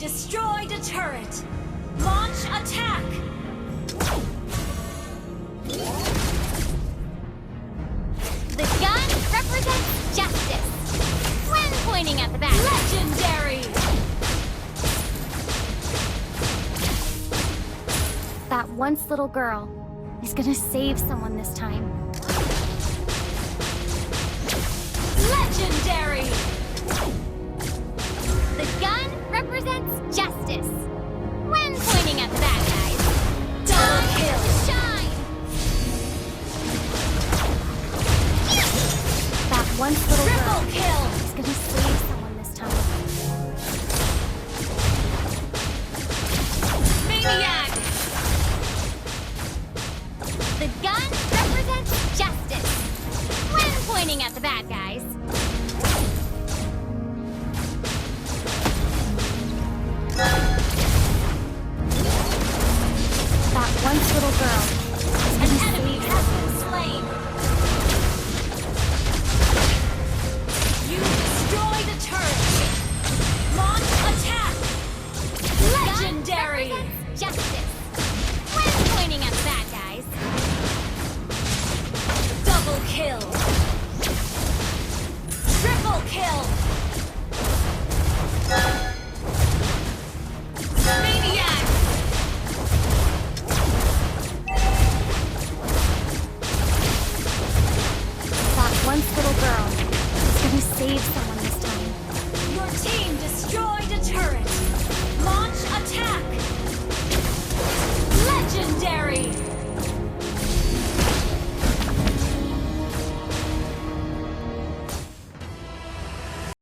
destroyed a turret. Launch attack. The gun represents justice when pointing at the bad guys. Legendary. That once little girl is gonna save someone this time. Legendary. The gun represents justice when pointing at the bad guys. Double kill. Shine! That once little Triple girl kill. is gonna save someone this time. Maniac. The gun represents justice when pointing at the bad guys. That once little girl is An gonna enemy save has been slain. You destroyed a turret. Launch attack. The gun Legendary. represents justice